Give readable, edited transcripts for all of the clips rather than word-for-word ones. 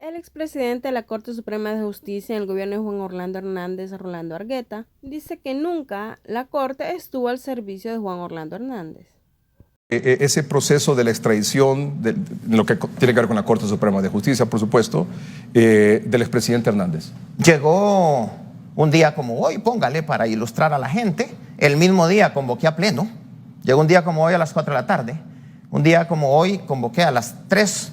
El expresidente de la Corte Suprema de Justicia en el gobierno de Juan Orlando Hernández, Rolando Argueta, dice que nunca la Corte estuvo al servicio de Juan Orlando Hernández. Ese proceso de la extradición, de lo que tiene que ver con la Corte Suprema de Justicia, por supuesto, del expresidente Hernández. Llegó un día como hoy, póngale, para ilustrar a la gente. El mismo día convoqué a pleno. Llegó un día como hoy a las 4 de la tarde. Un día como hoy convoqué a las 3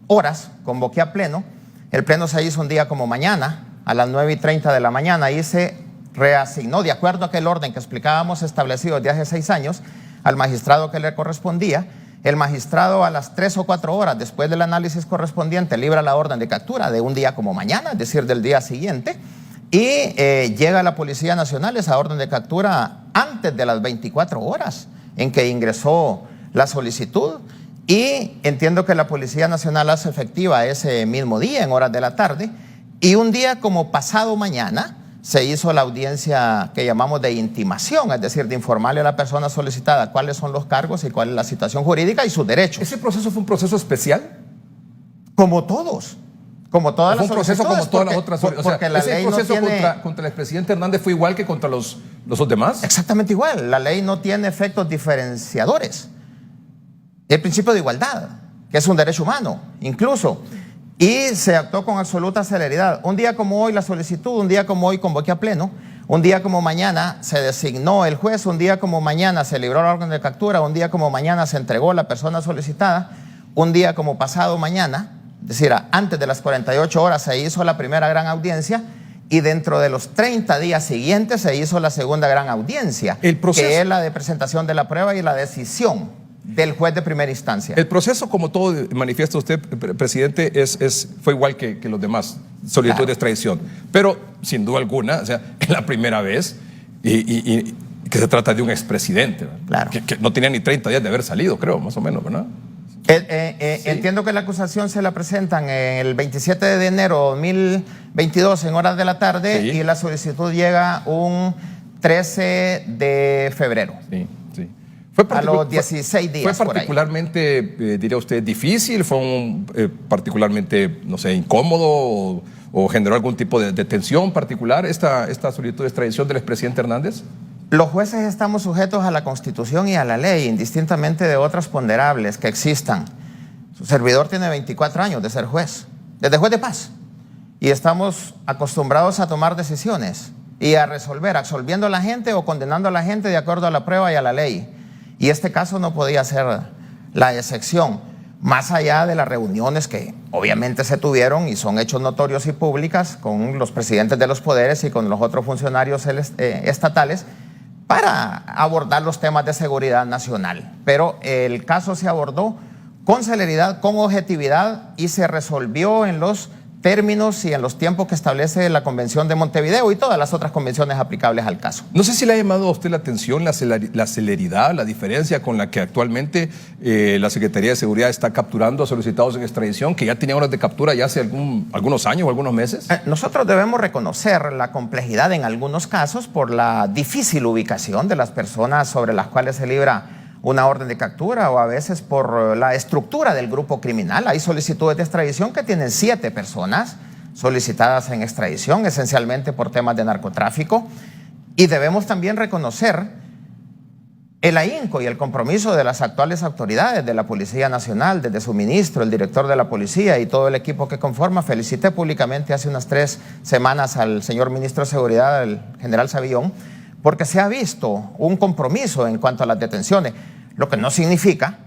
horas, convoqué a pleno. El pleno se hizo un día como mañana, a las 9:30 de la mañana, y se reasignó, de acuerdo a aquel orden que explicábamos establecido desde hace 6 años, al magistrado que le correspondía. El magistrado a las 3 o 4 horas después del análisis correspondiente libra la orden de captura de un día como mañana, es decir, del día siguiente, y llega la Policía Nacional esa orden de captura antes de las 24 horas en que ingresó la solicitud, y entiendo que la Policía Nacional hace efectiva ese mismo día en horas de la tarde, y un día como pasado mañana se hizo la audiencia que llamamos de intimación, es decir, de informarle a la persona solicitada cuáles son los cargos y cuál es la situación jurídica y sus derechos. ¿Ese proceso fue un proceso especial? Como todos, como todas las solicitudes. ¿Fue un proceso como todas las otras solicitudes? Porque la ley no proceso tiene... contra el expresidente Hernández fue igual que contra los demás? Exactamente igual, la ley no tiene efectos diferenciadores. El principio de igualdad, que es un derecho humano, incluso, y se actuó con absoluta celeridad. Un día como hoy la solicitud, un día como hoy convoqué a pleno, un día como mañana se designó el juez, un día como mañana se libró la orden de captura, un día como mañana se entregó la persona solicitada, un día como pasado mañana, es decir, antes de las 48 horas se hizo la primera gran audiencia, y dentro de los 30 días siguientes se hizo la segunda gran audiencia, que es la de presentación de la prueba y la decisión del juez de primera instancia. El proceso, como todo manifiesta usted, presidente, fue igual que los demás solicitudes de extradición. Pero, sin duda alguna, o sea, es la primera vez y que se trata de un expresidente, claro, que no tenía ni 30 días de haber salido, creo, más o menos, ¿verdad? Sí. Entiendo que la acusación se la presentan el 27 de enero de 2022 en horas de la tarde, sí, y la solicitud llega un 13 de febrero. Sí. A los 16 días. ¿Fue particularmente, diría usted, difícil? ¿Fue particularmente, no sé, incómodo o generó algún tipo de tensión particular esta solicitud de extradición del expresidente Hernández? Los jueces estamos sujetos a la Constitución y a la ley, indistintamente de otras ponderables que existan. Su servidor tiene 24 años de ser juez, desde juez de paz, y estamos acostumbrados a tomar decisiones y a resolver, absolviendo a la gente o condenando a la gente de acuerdo a la prueba y a la ley. Y este caso no podía ser la excepción, más allá de las reuniones que obviamente se tuvieron y son hechos notorios y públicas con los presidentes de los poderes y con los otros funcionarios estatales para abordar los temas de seguridad nacional. Pero el caso se abordó con celeridad, con objetividad, y se resolvió en los términos y en los tiempos que establece la Convención de Montevideo y todas las otras convenciones aplicables al caso. No sé si le ha llamado a usted la atención la celeridad, la diferencia con la que actualmente la Secretaría de Seguridad está capturando a solicitados en extradición, que ya tenían horas de captura ya hace algunos años o algunos meses. Nosotros debemos reconocer la complejidad en algunos casos por la difícil ubicación de las personas sobre las cuales se libra una orden de captura, o a veces por la estructura del grupo criminal. Hay solicitudes de extradición que tienen 7 personas solicitadas en extradición, esencialmente por temas de narcotráfico, y debemos también reconocer el ahínco y el compromiso de las actuales autoridades de la Policía Nacional, desde su ministro, el director de la policía y todo el equipo que conforma. Felicité públicamente hace unas 3 semanas al señor ministro de Seguridad, el general Savillón, porque se ha visto un compromiso en cuanto a las detenciones, lo que no significa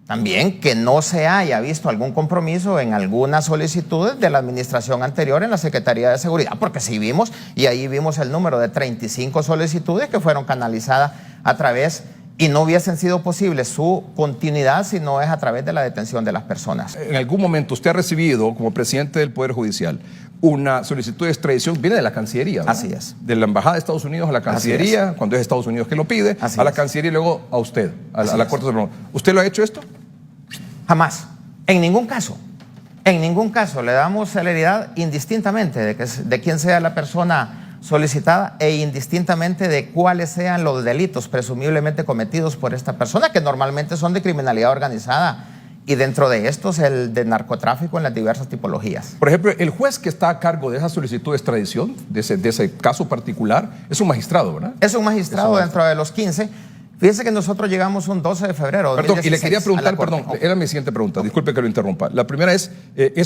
también que no se haya visto algún compromiso en algunas solicitudes de la administración anterior en la Secretaría de Seguridad, porque sí vimos, y ahí vimos el número de 35 solicitudes que fueron canalizadas a través, y no hubiesen sido posible su continuidad si no es a través de la detención de las personas. En algún momento usted ha recibido, como presidente del Poder Judicial, una solicitud de extradición, viene de la Cancillería, ¿no? Así es. De la Embajada de Estados Unidos a la Cancillería, cuando es Estados Unidos que lo pide, a la Cancillería y luego a usted, a la Corte Suprema. ¿Usted lo ha hecho esto? Jamás, en ningún caso. En ningún caso le damos celeridad indistintamente de quién sea la persona solicitada e indistintamente de cuáles sean los delitos presumiblemente cometidos por esta persona, que normalmente son de criminalidad organizada y dentro de estos el de narcotráfico en las diversas tipologías. Por ejemplo, el juez que está a cargo de esa solicitud de extradición, de ese caso particular, es un magistrado, ¿verdad? Es un magistrado dentro de los 15. Fíjese que nosotros llegamos un 12 de febrero de 2016. Perdón, y le quería preguntar, perdón, era mi siguiente pregunta, disculpe que lo interrumpa. La primera es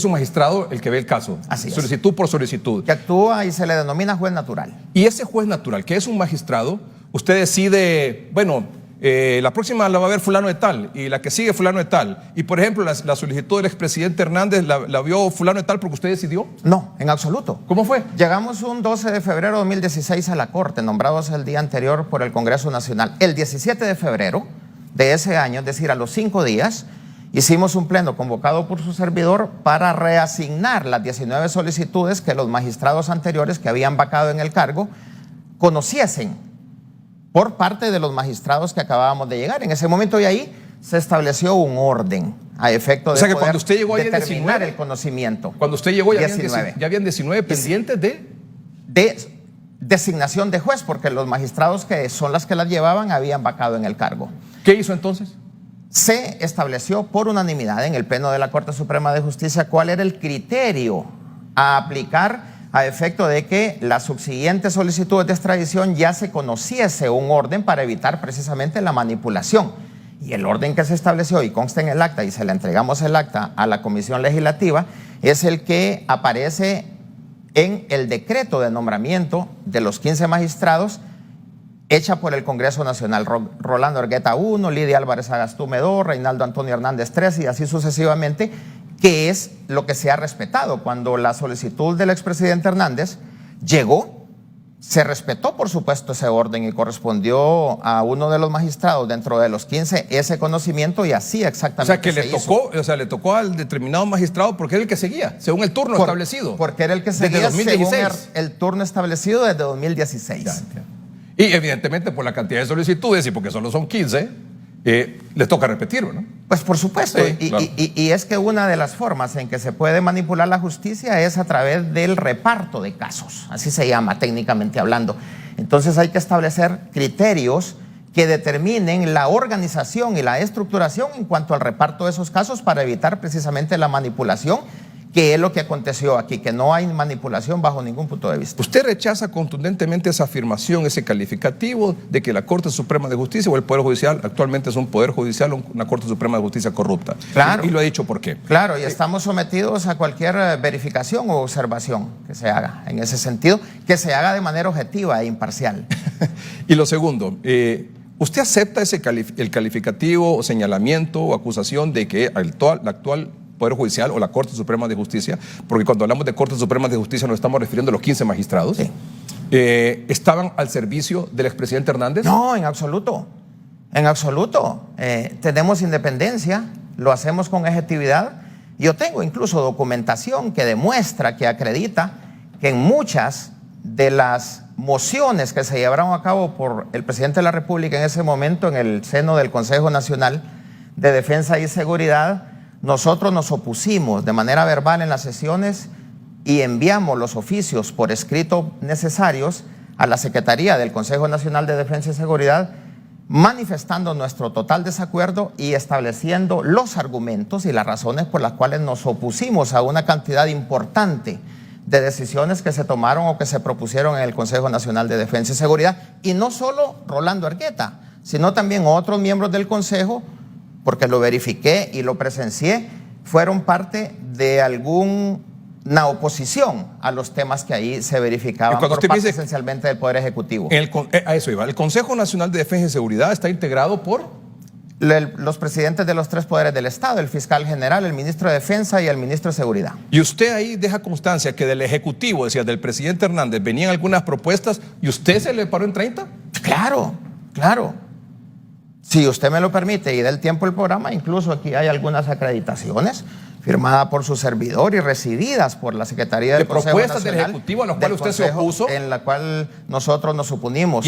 un magistrado el que ve el caso. Así es. Solicitud por solicitud. Que actúa y se le denomina juez natural. Y ese juez natural, que es un magistrado, usted decide, bueno, la próxima la va a ver fulano de tal, y la que sigue fulano de tal. Y por ejemplo, la solicitud del expresidente Hernández la vio fulano de tal porque usted decidió. No, en absoluto. ¿Cómo fue? Llegamos un 12 de febrero de 2016 a la Corte, nombrados el día anterior por el Congreso Nacional. El 17 de febrero de ese año, es decir, a los 5 días, hicimos un pleno convocado por su servidor para reasignar las 19 solicitudes que los magistrados anteriores que habían vacado en el cargo conociesen por parte de los magistrados que acabábamos de llegar. En ese momento y ahí se estableció un orden a efecto de que cuando usted llegó ahí determinar 19, el conocimiento. Cuando usted llegó ya 19. Habían 19 pendientes de designación de juez, porque los magistrados que son las que las llevaban habían vacado en el cargo. ¿Qué hizo entonces? Se estableció por unanimidad en el Pleno de la Corte Suprema de Justicia cuál era el criterio a aplicar a efecto de que las subsiguientes solicitudes de extradición ya se conociese un orden para evitar precisamente la manipulación. Y el orden que se estableció y consta en el acta, y se le entregamos el acta a la Comisión Legislativa, es el que aparece en el decreto de nombramiento de los 15 magistrados hecha por el Congreso Nacional. Rolando Argueta 1, Lidia Álvarez Agastume 2, Reinaldo Antonio Hernández 3 y así sucesivamente, que es lo que se ha respetado. Cuando la solicitud del expresidente Hernández llegó, se respetó por supuesto ese orden y correspondió a uno de los magistrados dentro de los 15 ese conocimiento y así exactamente. O sea, que le tocó al determinado magistrado porque era el que seguía, según el turno establecido. Porque era el que seguía desde 2016. según el turno establecido desde 2016. Ya. Y evidentemente por la cantidad de solicitudes y porque solo son 15, les toca repetirlo, ¿no? Pues por supuesto, Claro. y es que una de las formas en que se puede manipular la justicia es a través del reparto de casos, así se llama técnicamente hablando. Entonces hay que establecer criterios que determinen la organización y la estructuración en cuanto al reparto de esos casos para evitar precisamente la manipulación, que es lo que aconteció aquí, que no hay manipulación bajo ningún punto de vista. ¿Usted rechaza contundentemente esa afirmación, ese calificativo de que la Corte Suprema de Justicia o el Poder Judicial actualmente es un Poder Judicial o una Corte Suprema de Justicia corrupta? Claro. Y lo ha dicho por qué. Claro, y estamos sometidos a cualquier verificación o observación que se haga en ese sentido, que se haga de manera objetiva e imparcial. Y lo segundo, ¿usted acepta el calificativo o señalamiento o acusación de que la actual Poder Judicial o la Corte Suprema de Justicia, porque cuando hablamos de Corte Suprema de Justicia nos estamos refiriendo a los 15 magistrados, sí, estaban al servicio del expresidente Hernández? No, en absoluto, en absoluto. Tenemos independencia, lo hacemos con objetividad. Yo tengo incluso documentación que demuestra, que acredita que en muchas de las mociones que se llevaron a cabo por el presidente de la República en ese momento en el seno del Consejo Nacional de Defensa y Seguridad, nosotros nos opusimos de manera verbal en las sesiones y enviamos los oficios por escrito necesarios a la Secretaría del Consejo Nacional de Defensa y Seguridad, manifestando nuestro total desacuerdo y estableciendo los argumentos y las razones por las cuales nos opusimos a una cantidad importante de decisiones que se tomaron o que se propusieron en el Consejo Nacional de Defensa y Seguridad. Y no solo Rolando Argueta, sino también otros miembros del Consejo, porque lo verifiqué y lo presencié, fueron parte de alguna oposición a los temas que ahí se verificaban por parte esencialmente del Poder Ejecutivo. A eso iba. El Consejo Nacional de Defensa y Seguridad está integrado por los presidentes de los 3 poderes del Estado, el fiscal general, el ministro de Defensa y el ministro de Seguridad. Y usted ahí deja constancia que del Ejecutivo, decía, del presidente Hernández, venían algunas propuestas y usted se le paró en 30. Claro, claro. Si usted me lo permite y da el tiempo el programa, incluso aquí hay algunas acreditaciones firmadas por su servidor y recibidas por la Secretaría del Consejo propuestas Nacional, del Ejecutivo a las cuales usted se opuso, en la cual nosotros nos opusimos.